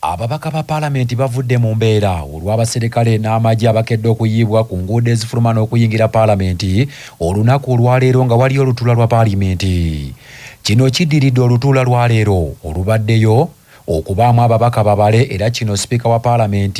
Ababaka ba Parliament bavudde mu mbeera olw'abaserikale n'amagye abakedde okuyiibwa ku nguudo ezifuluma n'okuyingira Parliament olunaku olwaleero nga waliyo olutuula lwa Parliament. Kino kiddiridde olutuula lwa leero olubaddeyo okubaamu ababaka babale era kino Sipiika wa Parliament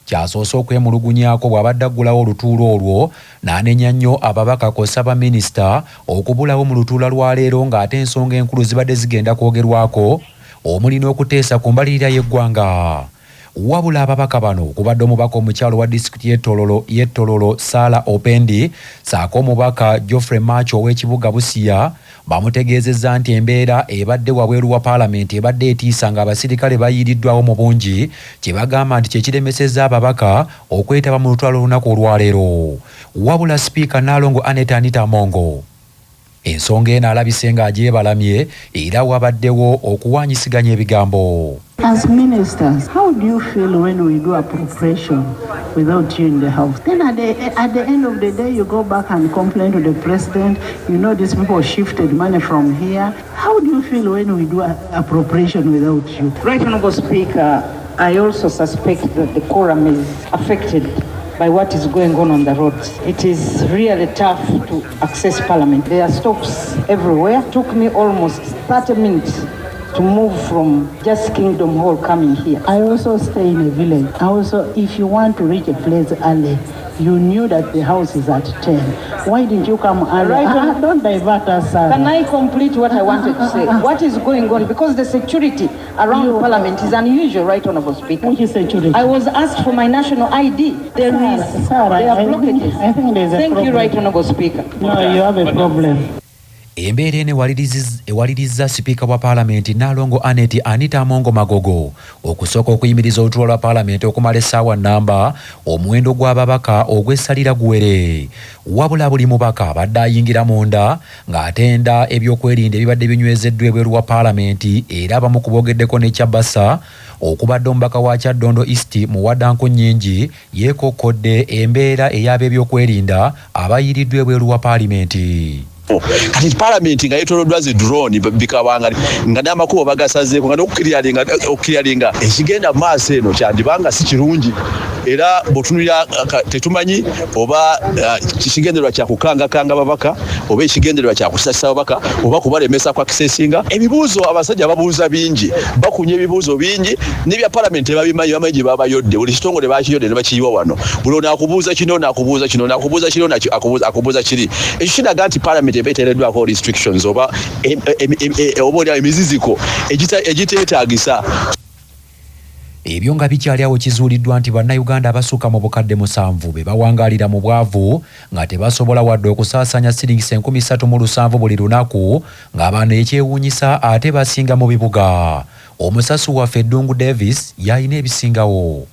kyasoose okwemulugunyaako bw'abadde aggulawo olutuula olwo n'anenya nnyo ababaka kw'ossa baminisita okubulawo mu lutuula lwa leero ng'ate ensonga enkulu zibadde zigenda kwogerwako omuli n'okuteesa ku mbalirira y'eggwanga. Wabula ababaka bano kubadde omubaka omukyalo wa disitulikiti y'Ettololo Sarah Opendi saako omubaka Geoffrey Macho ow'ekibuga Busia bamutegeezezza nti embeera ebadde wabweru wa Parliament ebadde etiisa nga abasirikale bayiiriddwawo mu bungi kye bagamba nti kye kiremesezza ababaka okwetaba mu lutwalo olunaku olwaleero. Wabula Sipiika Nnaalongo Anita Mongo ensonga eno alabise ng'agyebalamye era wabaddewo okuwanyisiganya ebigambo. As ministers, how do you feel when we do appropriation without you in the house? Then at the end of the day, you go back and complain to the president, you know these people shifted money from here. How do you feel when we do appropriation without you? Right Honourable Speaker, I also suspect that the quorum is affected by what is going on the roads. It is really tough to access Parliament. There are stops everywhere. It took me almost 30 minutes to move from just Kingdom Hall coming here. I also stay in a village. Also, if you want to reach a place early, you knew that the house is at 10. Why didn't you come early? Right, don't divert us. Can I complete what I wanted to say? What is going on? Because the security around Parliament is unusual, right, Honourable Speaker. Which is security? I was asked for my national ID. There are blockages. I think there's a problem. Thank you, right, Honourable Speaker. No, you have a problem. Embeera eno ewalirizza Sipiika wa Parliament Nnaalongo Anita Mongo Magogo okusooka okuyimiriza olutuula lwa Parliament okumala essaawa nnamba omuwendo gw'ababaka ogw'essalira guwere. Wabula buli mubaka abadde ayingira munda ng'atenda ebyokwerinda ebibadde binywezeddwa ebweru wa Parliament era abamu kuboogeddeko ne Kyabasa okubadde omubaka wa Kyaddondo East mu Waddanko Nnyingi yeekokkodde embeera ey'ab'ebyokwerinda abayiiriddwa ebweru wa Parliament. Kati Parliament nga yetoloddwa zi drone bikabanga nga n'amakubo bagasazeeko nga n'okukiriyalinga ekigenda maaso eno kyandibanga si kirungi era bw'otunulira tetumanyi oba kigendererwa kya kukangakanga babaka oba ekigendererwa kya kusasisa babaka oba kubalemesa kwa kisesinga. Ebibuuzo abasajja babuuza bingi, bakunya ebibuuzo bingi n'ebya Parliament babimanyi bamanyi gye babayodde, buli kitongole bakiyodde ne bakiyiwa wano. Buli onaakubuuza kino n'akubuuza kino n'akubuuza kino akubuuza kiri. Ekyo kiraga nti Parliament ebeeteereddwako restrictions oba emiziziko egiteetaagisa. Ebyo nga bikyali awo kizuuliddwa nti bannayuganda abasukka mu bukadde 7 be bawangaalira mu bwavu nga tebasobola wadde okusaasaanya siringisi 37,000 buli lunaku ng'abaana ekyewuunyisa ate basinga mu bibuga. Omusasu waffe Ddungu Davis yalina ebisingawo.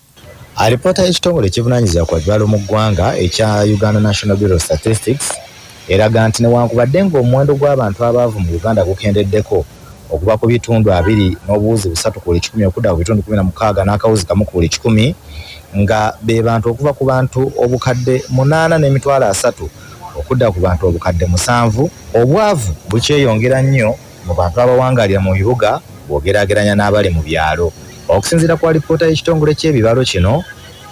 Alipoota y'ekitongole ekivunaanyizibwa ku bibalo mu ggwanga ekya Uganda National Bureau of Statistics eraga nti newankubadde ng'omuwendo gw'abantu abaavu mu Uganda gukendeddeko okuva ku bitundu 2 n'obuwuzi 3 ku buli 100 okudda ku bitundu 16 n'akawuzi kamu ku buli 100 nga be bantu okuva ku bantu obukadde 8.3 okudda ku bantu obukadde 7. Obwavu bukyeyongera nnyo mu bantu abawangaalira mu bibuga bw'ogeraageranya n'abali mu byalo. Okusinziira ku alipoota y'ekitongole ky'ebibalo kino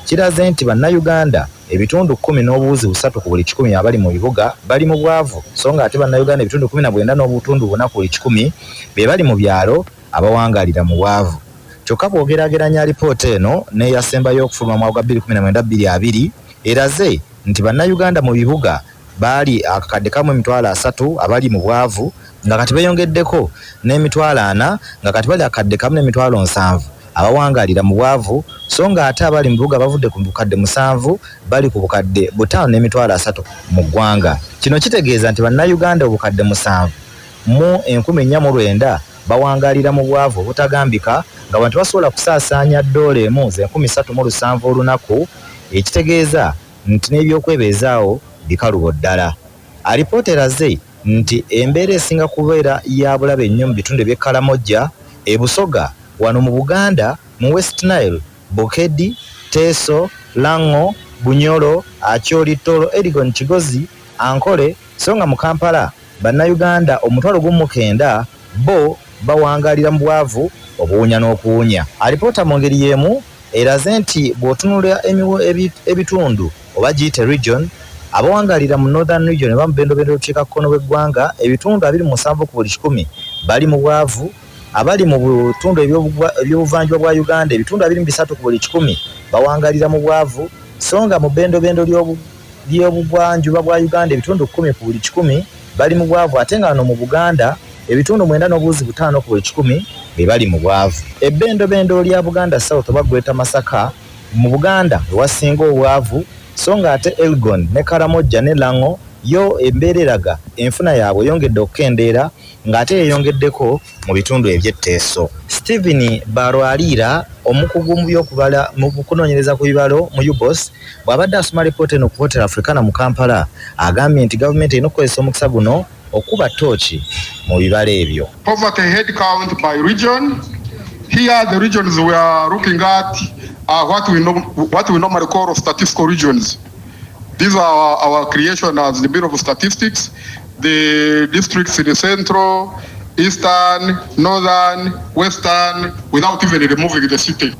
kiraze nti bannayuganda ebitundu 10 n'obuwuzi 3 ku buli 100 abali mu bibuga bali mu bwavu, so nga ate bannayuganda ebitundu 19 n'obutundu 4 ku buli 100 be bali mu byalo abawangaalira mu bwavu. Kyokka bw'ogeraageranya alipoota eno n'eyasembayo okufuluma mu 2019-2020 eraze nti bannayuganda mu bibuga baali akakadde kamu 3,000 abali mu bwavu nga kati beeyongeddeko n'emitwalo 4 nga kati bali akakadde kamu n'emitwalo 7 abawangaalira mu bwavu, so nga ate abali mu bibuga bavudde ku bukadde 7 bali ku bukadde 5.3 mu ggwanga. Kino kitegeeza nti bannayuganda obukadde 7 mu 1,409 bawangaalira mu bwavu obutagambika nga bantu basobola kusaasaanya $1 1,307 olunaku, ekitegeeza nti n'ebyokwebeezaawo bikalubo ddala. Alipoota eraze nti embeera esinga kubeera ya bulabe ennyo mu bitundu by'e Karamoja, e Busoga, wano mu Buganda, mu West Nile, Bukedi, Teso, Lango, Bunyoro, Acholi, Tolo, Elgon, Kigozi, Ankole, so nga mu Kampala bannayuganda 19,000 bo bawangalira mu bwavu obuwunya n'okuwunya. Alipoota mu ngeri y'emu eraze nti bw'otunulira ebitundu oba giyite region abawangalira mu Northern Region eba mu bendobendo lukiikakkono bw'eggwanga ebitundu 27 ku buli 100 bali mu bwavu. Abali mu butundu eby'obuvanjuba bwa Uganda ebitundu 23 ku buli 100 bawangalira mu bwavu, so nga mu bendobendo ly'obugwanjuba bwa Uganda ebitundu 10 ku buli 100 bali mu bwavu, ate nga wano mu Buganda ebitundu 9.5 ku buli 100 be bali mu bwavu. Ebbendobendo lya Buganda South oba Greater Masaka mu Buganda ewasinga obwavu, so nga ate Elgon ne Karamoja ne Lango yo embereraga enfuna yaabwe yongedde okukendeera ng'ate yeyongeddeko mu bitundu eby'etteeso. Stephen Barwalira omukugu mu by'okubala mu kunoonyereza ku bibalo mu UBOS bw'abadde asoma alipoota eno ku Voter Africana mu Kampala agambye nti gavumenti erina okukozesa omukisa guno okuba ttooki mu bibalo ebyo. Poverty head count by region. Here the regions we are looking at are what we normally call statistical regions. These are our creation as the Bureau of Statistics. The districts in the central, eastern, northern, western, without even removing the city,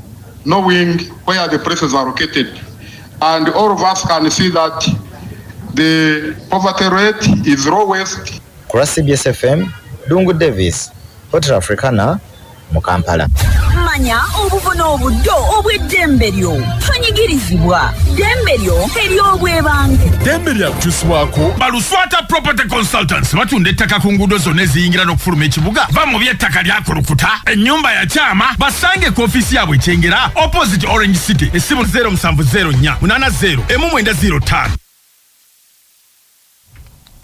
knowing where the places are located. And all of us can see that the poverty rate is lowest. Kura CBS FM, Dungu Davis, Voter Africana, mu Kampala. Manya obuvuna obuddo obw'eddembe lyo tonyigirizibwa ddembe lyo ery'obwebange. Ddembe lyakukyusibwako Baluswata Property Consultants batunda ettaka ku nguudo zonna eziyingira n'okufuluma ekibuga. Va mu by'ettaka lyakulukuta ennyumba ya kyama basange ku ofiisi yaabwe ekyengera opposite Orange City essimu 0704 80 1905.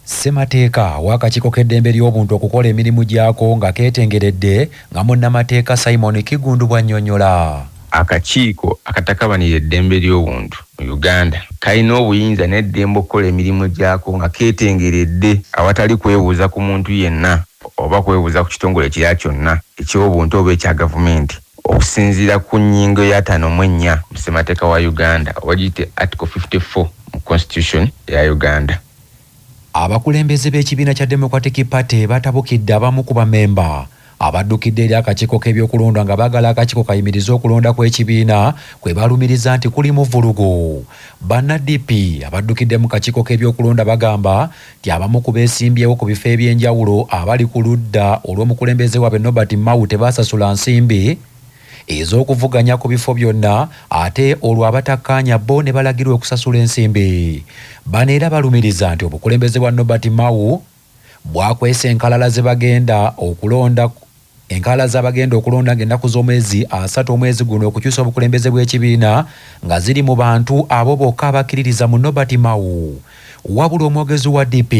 Ssemateeka w'akakiiko k'eddembe ly'obuntu okukola emirimu gyako nga keetengeredde nga munnamateeka Simon Kigundu bw'annyonnyola. Akakiiko akatakabanira eddembe ly'obuntu mu Uganda kalina obuyinza n'eddembe okukola emirimu gyako nga keetengeredde awatali kwebuuza ku muntu yenna oba kwebuuza ku kitongole ekirala kyonna eky'obuntu oba ekya gavumenti okusinziira ku nnyingo ya 54 mu ssemateeka wa Uganda oba giyite Article 54 mu Constitution ya Uganda. Abakulembeze b'ekibiina kya Democratic Party batabukidde abamu ku bamemba abaddukidde eri akakiiko k'ebyokulonda nga baagala akakiiko kayimirize okulonda kw'ekibiina kwe balumiriza nti kuli mu vulugu. Banna DP abaddukidde mu kakiiko k'ebyokulonda bagamba nti abamu ku beesimbyewo ku bifo eby'enjawulo abali ku ludda olw'omukulembeze waabwe Norbert Mao tebaasasula nsimbi ez'okuvuganya ku bifo byonna ate olwo abatakkaanya bo ne balagirwa okusasula ensimbi. Bano era balumiriza nti obukulembeze bwa Norbert Mao bwakwesa enkalala z'abagenda okulonda ng'ennaku z'omwezi 3 omwezi guno okukyusa obukulembeze bw'ekibiina nga ziri mu bantu abo bokka abakkiririza mu Norbert Mao. Wabula omwogezi wa DP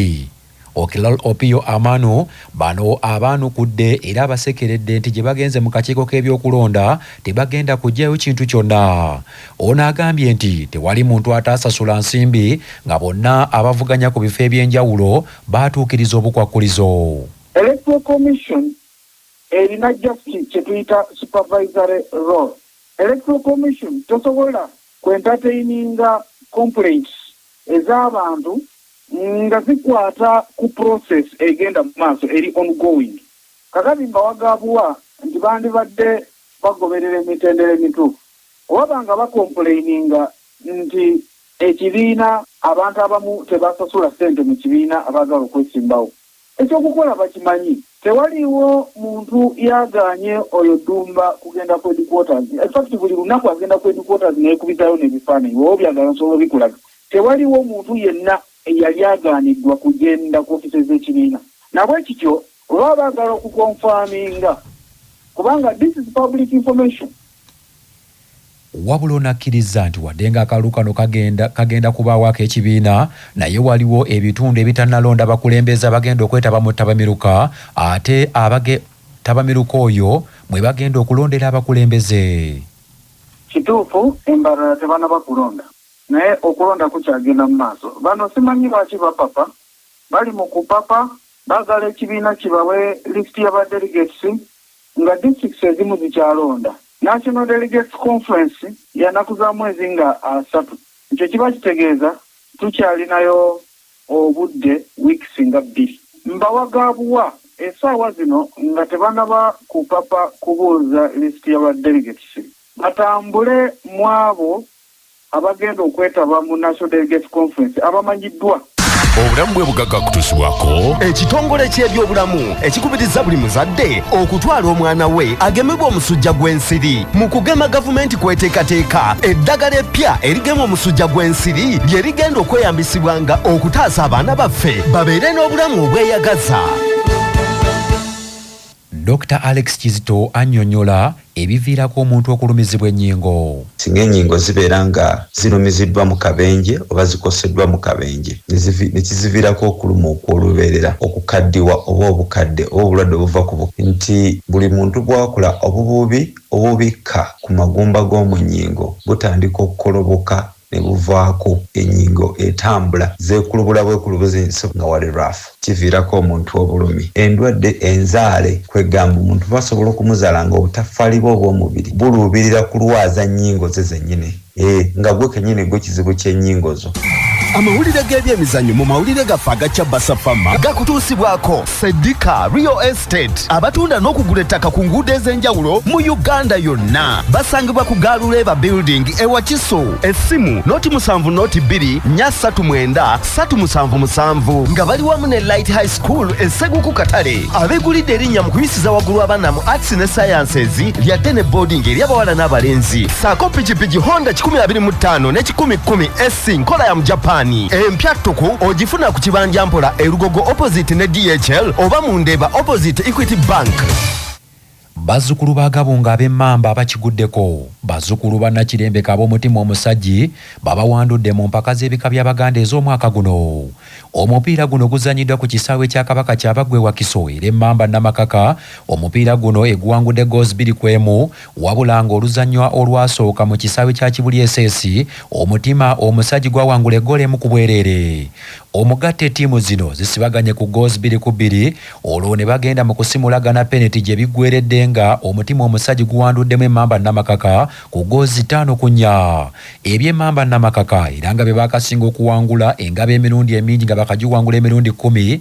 Opio Amano bano abaanukudde era abasekeredde nti gye bagenze mu kakiiko k'ebyokulonda tebagenda kuggyayo kintu kyonna. Ono agambye nti tewali muntu ataasasula nsimbi nga bonna abavuganya ku bifo eby'enjawulo baatuukiriza obukwakkulizo. Electoral Commission erina justice kye tuyita supervisory role. Electoral Commission tosobola kwentataininga complaints ez'abantu nga zikwata ku process egenda mu maaso eri ongoing. Kakati mbawagabuwa nti bandibadde bagoberera emitendera emituufu oba nga bakomplaininga nti ekibiina abantu abamu tebasasula ssente mu kibiina abaagala okwesimbawo. Ekyokukola bakimanyi. Tewaliwo muntu yaganye oyo Dumba kugenda ku headquarters. Effect buli lunaku agenda ku headquarters n'ekubizayo n'ebifaananyi oba byagala nsobola bikulaga. Tewaliwo muntu yenna eyali agaaniddwa kugenda ku ofisi z'ekibiina. Nabwe kityo olwa baagala okukonfaminga kubanga this is public information. Wabula onakkiriza nti wadde nga akalulu kano kagenda kubaawo ak'ekibiina naye waliwo ebitundu ebitannalonda bakulembeza bagenda okwetaba mu tabamiruka ate tabamiruka oyo mwe bagenda okulondera abakulembeze. Kituufu embalala tebanaba kulonda naye okulonda kukyagenda mu maaso. Bano simanyi lwaki bapapa bali mu kupapa baagala ekibiina kibawe lisiti y'aba delegates nga districts ezimu zikyalonda. National Delegates Conference yanaku za mwezi nga 3. Ekyo kiba kitegeeza tukyalinayo obudde weeks nga 2. Mbawagabuwa essaawa zino nga tebanaba kupapa kubuuza lisiti y'aba delegates batambule mu abo abagenda okwetaba mu National Delegates Conference abamanyiddwa. Obulamu bwe bugagga kutuusibwako ekitongole ky'ebyobulamu ekikubiriza buli muzadde okutwala omwana we agemebwa omusujja gw'ensiri. Mu kugema gavumenti kweteekateeka eddagala eppya erigema omusujja gw'ensiri lye rigenda okweyambisibwanga okutaasa abaana baffe babeere n'obulamu obweyagaza. Dr. Alex Kizito annyonnyola ebiviirako omuntu okulumizibwa ennyingo. Singa ennyingo zibeera nga zirumiziddwa mu kabenje oba zikoseddwa mu kabenje ne kiziviirako okuluma okw'olubeerera okukaddiwa oba obukadde oba obulwadde obuva ku nti buli muntu bw'akola obububi obubikka ku magumba g'omu nnyingo butandika okukoloboka ne buvaako ennyingo etambula zeekulubula bwekulubuzi nga wali rafu kiviirako omuntu obulumi. Endwadde enzaale kwegamba omuntu basobola okumuzaala nga obutafaali bwe obw'omubiri buluubirira kulwaza nnyingo ze zennyini nga gwe kennyini gwe kizibu ky'ennyingo zo. Amawulire g'ebyemizannyo mu mawulire gaffe agakya Basafama gakutuusibwako Sedika Real Estate abatunda n'okugula ettaka ku nguudo ez'enjawulo mu Uganda yonna. Basangibwa ku Galuleba Building e Wakiso. Essimu noti 7 noti 2 339 377 nga bali wamu ne Light High School Esseguku Katale. Abeegulidde erinnya mu kuyisiza waggulu abaana mu Arts ne Sciences lyadde ne boarding ery'abawala n'abalenzi. Saako pikipiki Honda 2025 ne 1010 SC nkola ya mu Japan. Empya ttuku ogifuna ku kibanja mpola erugogo opposite ne DHL oba mu Ndeeba opposite Equity Bank. Bazzukulu ba Gabunga ab'Emmamba abakiguddeko bazzukulu ba Nakirembeka ab'omutima omusajji babawandudde mu mpaka z'ebika by'Abaganda ez'omwaka guno. Omupiira guno guzanyiddwa ku kisaawe kya Kabaka Kyabagwe Wakiso era Emmamba Namakaka. Omupiira guno eguwangudde goals 2-1 wabula ng'oluzannywa olwasooka mu kisaawe kya Kibuli SS omutima omusajji gwawangula eggoolo emu ku bwereere. Omugatte ttiimu zino zisibaganye ku goals 2-2 olwo ne bagenda mu kusimulagana penalty gye biggweredde nga omutima omusajji guwanduddemu Emmamba Namakaka ku goals 5-4. Eby'Emmamba Namakaka era nga bye baakasinga okuwangula engabo emirundi emingi nga bakagiwangula emirundi 10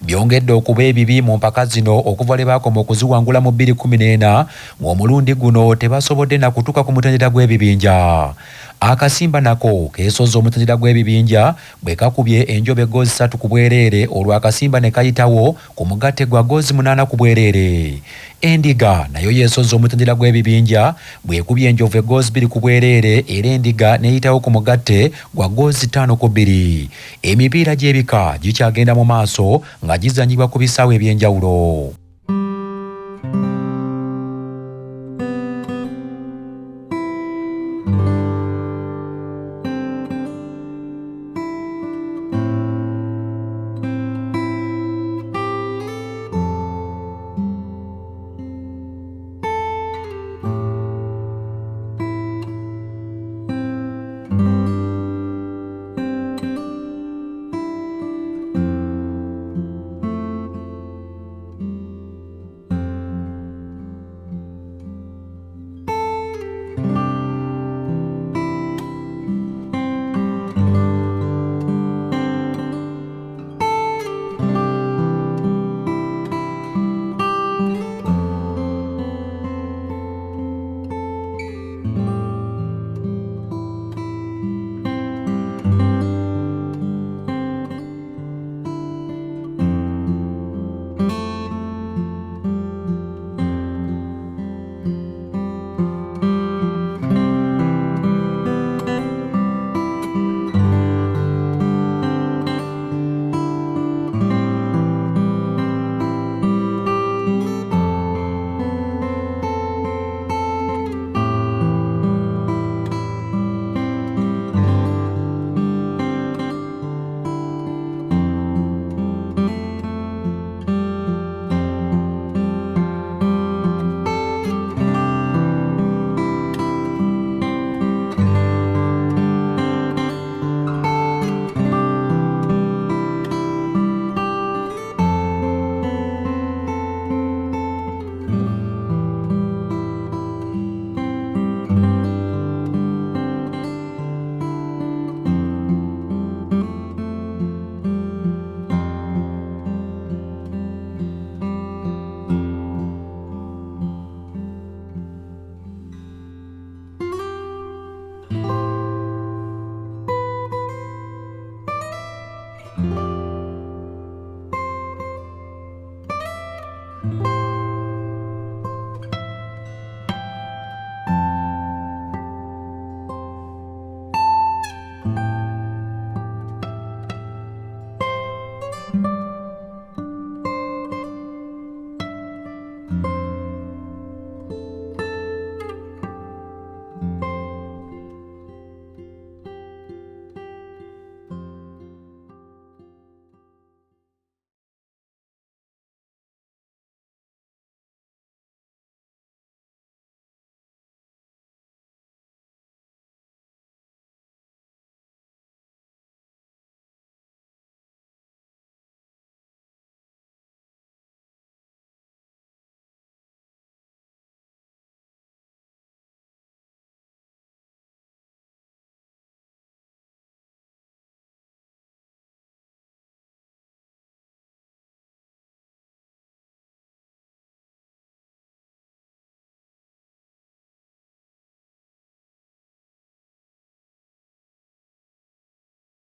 byongedde okuba ebibi mu mpaka zino okuva lwe baakoma okuziwangula mu 2014 ng'omulundi guno tebasobodde na kutuuka ku mutendera gw'ebibinja. Akasimba nako keesozza omutendera gw'ebibinja bwe kakubye enjobe goals 3 ku bwereere olwo akasimba ne kayitawo ku mugatte gwa goals 8 ku bwereere. Endiga nayo yeesozza omutendera gw'ebibinja bwekubye enjovu goals 2 ku bwereere era Endiga neyitawo ku mugatte gwa goals 5-2. Emipiira gy'ebika gikyagenda mu maaso nga gizanyibwa ku bisaawe eby'enjawulo.